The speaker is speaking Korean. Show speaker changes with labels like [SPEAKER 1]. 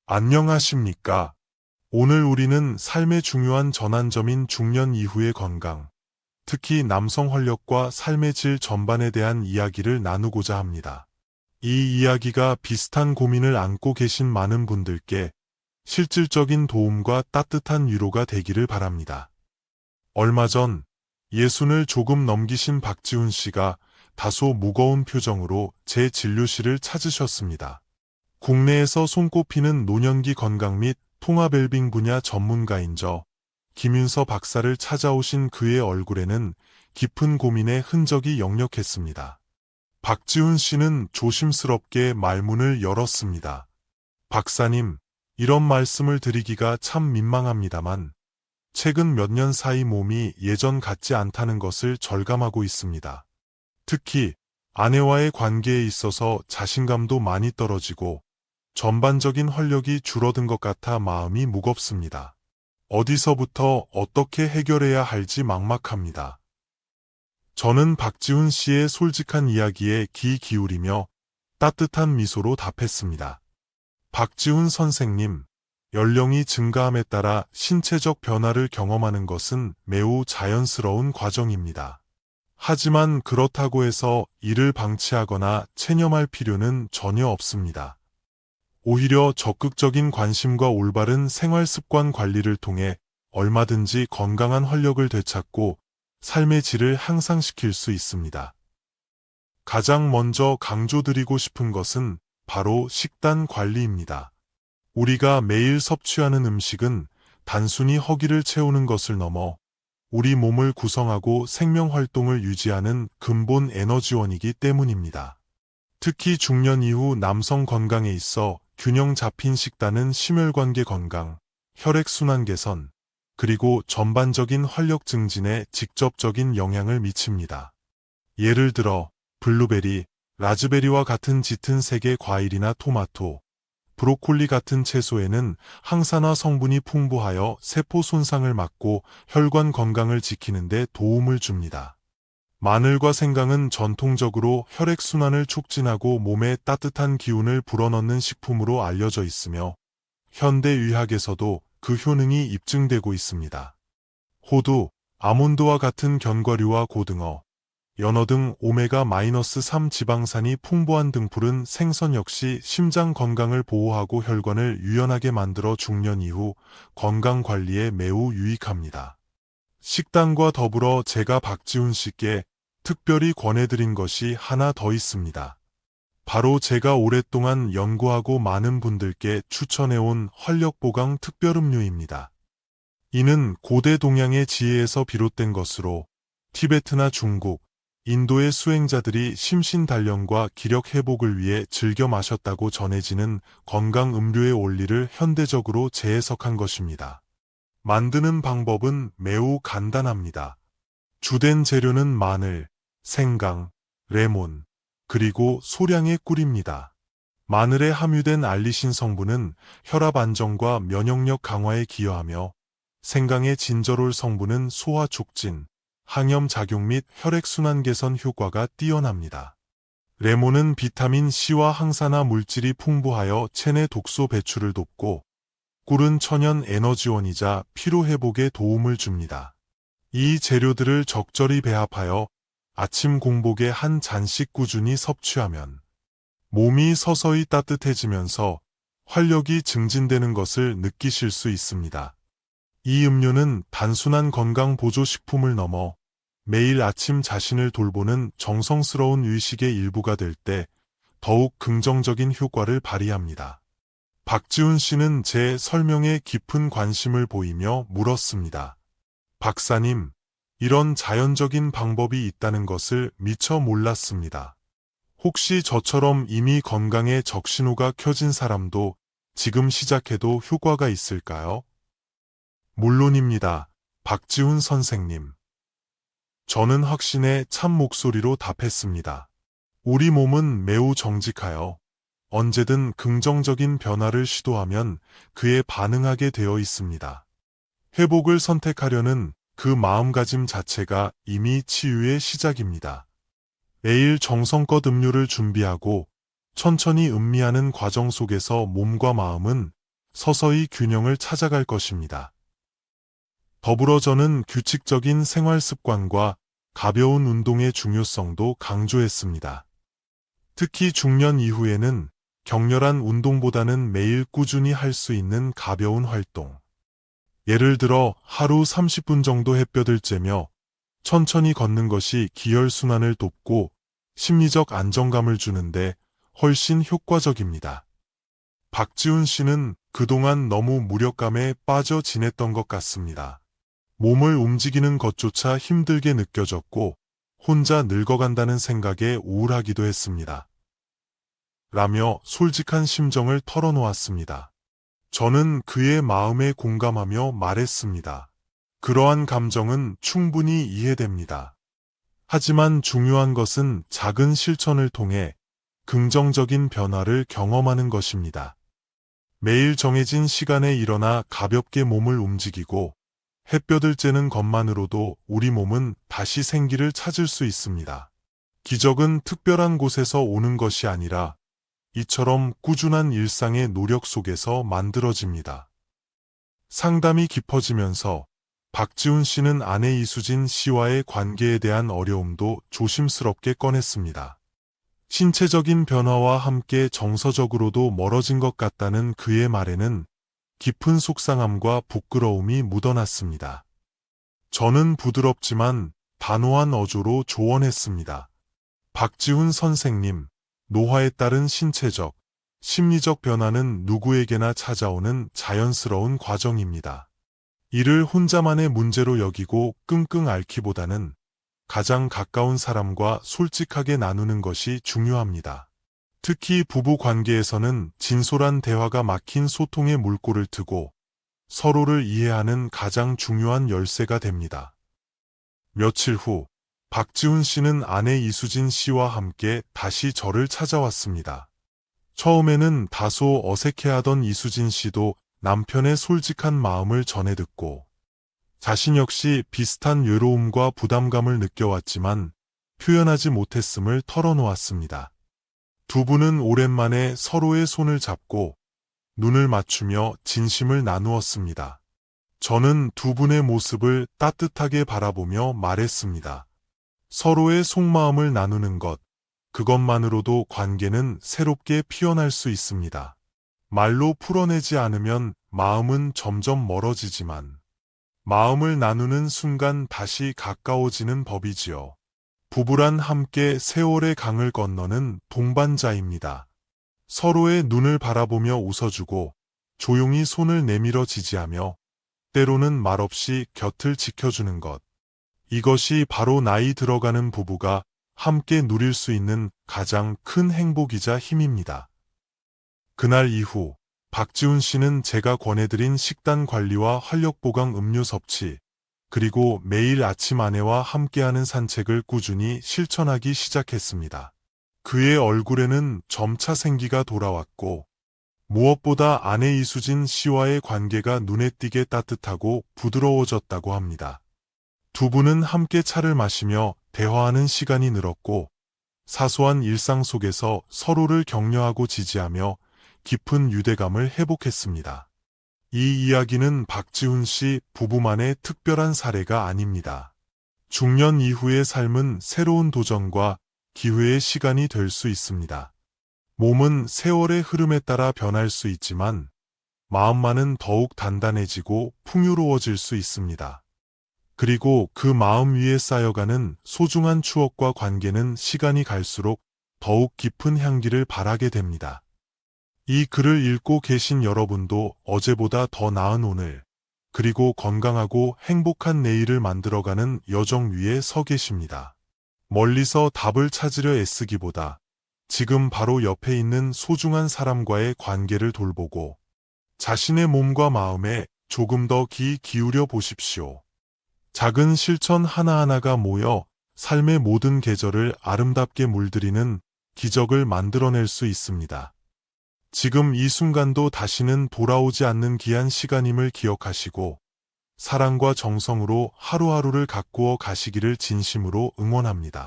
[SPEAKER 1] 안녕하십니까? 오늘 우리는 삶의 중요한 전환점인 중년 이후의 건강, 특히 남성 활력과 삶의 질 전반에 대한 이야기를 나누고자 합니다. 이 이야기가 비슷한 고민을 안고 계신 많은 분들께 실질적인 도움과 따뜻한 위로가 되기를 바랍니다. 얼마 전 예순을 조금 넘기신 박지훈 씨가 다소 무거운 표정으로 제 진료실을 찾으셨습니다. 국내에서 손꼽히는 노년기 건강 및 통합웰빙 분야 전문가인 김윤서 박사를 찾아오신 그의 얼굴에는 깊은 고민의 흔적이 역력했습니다. 박지훈 씨는 조심스럽게 말문을 열었습니다. 박사님, 이런 말씀을 드리기가 참 민망합니다만 최근 몇 년 사이 몸이 예전 같지 않다는 것을 절감하고 있습니다. 특히 아내와의 관계에 있어서 자신감도 많이 떨어지고 전반적인 활력이 줄어든 것 같아 마음이 무겁습니다. 어디서부터 어떻게 해결해야 할지 막막합니다. 저는 박지훈 씨의 솔직한 이야기에 귀 기울이며 따뜻한 미소로 답했습니다. 박지훈 선생님, 연령이 증가함에 따라 신체적 변화를 경험하는 것은 매우 자연스러운 과정입니다. 하지만 그렇다고 해서 이를 방치하거나 체념할 필요는 전혀 없습니다. 오히려 적극적인 관심과 올바른 생활 습관 관리를 통해 얼마든지 건강한 활력을 되찾고 삶의 질을 향상시킬 수 있습니다. 가장 먼저 강조드리고 싶은 것은 바로 식단 관리입니다. 우리가 매일 섭취하는 음식은 단순히 허기를 채우는 것을 넘어 우리 몸을 구성하고 생명 활동을 유지하는 근본 에너지원이기 때문입니다. 특히 중년 이후 남성 건강에 있어 균형 잡힌 식단은 심혈관계 건강, 혈액순환 개선, 그리고 전반적인 활력 증진에 직접적인 영향을 미칩니다. 예를 들어 블루베리, 라즈베리와 같은 짙은 색의 과일이나 토마토, 브로콜리 같은 채소에는 항산화 성분이 풍부하여 세포 손상을 막고 혈관 건강을 지키는 데 도움을 줍니다. 마늘과 생강은 전통적으로 혈액순환을 촉진하고 몸에 따뜻한 기운을 불어넣는 식품으로 알려져 있으며 현대의학에서도 그 효능이 입증되고 있습니다. 호두, 아몬드와 같은 견과류와 고등어, 연어 등 오메가-3 지방산이 풍부한 등푸른 생선 역시 심장 건강을 보호하고 혈관을 유연하게 만들어 중년 이후 건강 관리에 매우 유익합니다. 식단과 더불어 제가 박지훈 씨께 특별히 권해드린 것이 하나 더 있습니다. 바로 제가 오랫동안 연구하고 많은 분들께 추천해온 활력보강 특별음료입니다. 이는 고대 동양의 지혜에서 비롯된 것으로 티베트나 중국, 인도의 수행자들이 심신단련과 기력 회복을 위해 즐겨 마셨다고 전해지는 건강 음료의 원리를 현대적으로 재해석한 것입니다. 만드는 방법은 매우 간단합니다. 주된 재료는 마늘, 생강, 레몬, 그리고 소량의 꿀입니다. 마늘에 함유된 알리신 성분은 혈압 안정과 면역력 강화에 기여하며 생강의 진저롤 성분은 소화 촉진, 항염 작용 및 혈액순환 개선 효과가 뛰어납니다. 레몬은 비타민 C와 항산화 물질이 풍부하여 체내 독소 배출을 돕고 꿀은 천연 에너지원이자 피로 회복에 도움을 줍니다. 이 재료들을 적절히 배합하여 아침 공복에 한 잔씩 꾸준히 섭취하면 몸이 서서히 따뜻해지면서 활력이 증진되는 것을 느끼실 수 있습니다. 이 음료는 단순한 건강 보조식품을 넘어 매일 아침 자신을 돌보는 정성스러운 의식의 일부가 될 때 더욱 긍정적인 효과를 발휘합니다. 박지훈 씨는 제 설명에 깊은 관심을 보이며 물었습니다. 박사님, 이런 자연적인 방법이 있다는 것을 미처 몰랐습니다. 혹시 저처럼 이미 건강에 적신호가 켜진 사람도 지금 시작해도 효과가 있을까요? 물론입니다. 박지훈 선생님. 저는 확신의 참 목소리로 답했습니다. 우리 몸은 매우 정직하여 언제든 긍정적인 변화를 시도하면 그에 반응하게 되어 있습니다. 회복을 선택하려는 그 마음가짐 자체가 이미 치유의 시작입니다. 매일 정성껏 음료를 준비하고 천천히 음미하는 과정 속에서 몸과 마음은 서서히 균형을 찾아갈 것입니다. 더불어 저는 규칙적인 생활 습관과 가벼운 운동의 중요성도 강조했습니다. 특히 중년 이후에는 격렬한 운동보다는 매일 꾸준히 할 수 있는 가벼운 활동. 예를 들어 하루 30분 정도 햇볕을 쬐며 천천히 걷는 것이 기혈순환을 돕고 심리적 안정감을 주는데 훨씬 효과적입니다. 박지훈 씨는 그동안 너무 무력감에 빠져 지냈던 것 같습니다. 몸을 움직이는 것조차 힘들게 느껴졌고 혼자 늙어간다는 생각에 우울하기도 했습니다. 라며 솔직한 심정을 털어놓았습니다. 저는 그의 마음에 공감하며 말했습니다. 그러한 감정은 충분히 이해됩니다. 하지만 중요한 것은 작은 실천을 통해 긍정적인 변화를 경험하는 것입니다. 매일 정해진 시간에 일어나 가볍게 몸을 움직이고 햇볕을 쬐는 것만으로도 우리 몸은 다시 생기를 찾을 수 있습니다. 기적은 특별한 곳에서 오는 것이 아니라 이처럼 꾸준한 일상의 노력 속에서 만들어집니다. 상담이 깊어지면서 박지훈 씨는 아내 이수진 씨와의 관계에 대한 어려움도 조심스럽게 꺼냈습니다. 신체적인 변화와 함께 정서적으로도 멀어진 것 같다는 그의 말에는 깊은 속상함과 부끄러움이 묻어났습니다. 저는 부드럽지만 단호한 어조로 조언했습니다. 박지훈 선생님, 노화에 따른 신체적, 심리적 변화는 누구에게나 찾아오는 자연스러운 과정입니다. 이를 혼자만의 문제로 여기고 끙끙 앓기보다는 가장 가까운 사람과 솔직하게 나누는 것이 중요합니다. 특히 부부 관계에서는 진솔한 대화가 막힌 소통의 물꼬를 트고 서로를 이해하는 가장 중요한 열쇠가 됩니다. 며칠 후 박지훈 씨는 아내 이수진 씨와 함께 다시 저를 찾아왔습니다. 처음에는 다소 어색해하던 이수진 씨도 남편의 솔직한 마음을 전해 듣고 자신 역시 비슷한 외로움과 부담감을 느껴왔지만 표현하지 못했음을 털어놓았습니다. 두 분은 오랜만에 서로의 손을 잡고 눈을 맞추며 진심을 나누었습니다. 저는 두 분의 모습을 따뜻하게 바라보며 말했습니다. 서로의 속마음을 나누는 것, 그것만으로도 관계는 새롭게 피어날 수 있습니다. 말로 풀어내지 않으면 마음은 점점 멀어지지만 마음을 나누는 순간 다시 가까워지는 법이지요. 부부란 함께 세월의 강을 건너는 동반자입니다. 서로의 눈을 바라보며 웃어주고 조용히 손을 내밀어 지지하며 때로는 말없이 곁을 지켜주는 것. 이것이 바로 나이 들어가는 부부가 함께 누릴 수 있는 가장 큰 행복이자 힘입니다. 그날 이후 박지훈 씨는 제가 권해드린 식단 관리와 활력보강 음료 섭취, 그리고 매일 아침 아내와 함께하는 산책을 꾸준히 실천하기 시작했습니다. 그의 얼굴에는 점차 생기가 돌아왔고 무엇보다 아내 이수진 씨와의 관계가 눈에 띄게 따뜻하고 부드러워졌다고 합니다. 두 분은 함께 차를 마시며 대화하는 시간이 늘었고 사소한 일상 속에서 서로를 격려하고 지지하며 깊은 유대감을 회복했습니다. 이 이야기는 박지훈 씨 부부만의 특별한 사례가 아닙니다. 중년 이후의 삶은 새로운 도전과 기회의 시간이 될 수 있습니다. 몸은 세월의 흐름에 따라 변할 수 있지만 마음만은 더욱 단단해지고 풍요로워질 수 있습니다. 그리고 그 마음 위에 쌓여가는 소중한 추억과 관계는 시간이 갈수록 더욱 깊은 향기를 발하게 됩니다. 이 글을 읽고 계신 여러분도 어제보다 더 나은 오늘, 그리고 건강하고 행복한 내일을 만들어가는 여정 위에 서 계십니다. 멀리서 답을 찾으려 애쓰기보다 지금 바로 옆에 있는 소중한 사람과의 관계를 돌보고 자신의 몸과 마음에 조금 더 기울여 보십시오. 작은 실천 하나하나가 모여 삶의 모든 계절을 아름답게 물들이는 기적을 만들어낼 수 있습니다. 지금 이 순간도 다시는 돌아오지 않는 귀한 시간임을 기억하시고 사랑과 정성으로 하루하루를 가꾸어 가시기를 진심으로 응원합니다.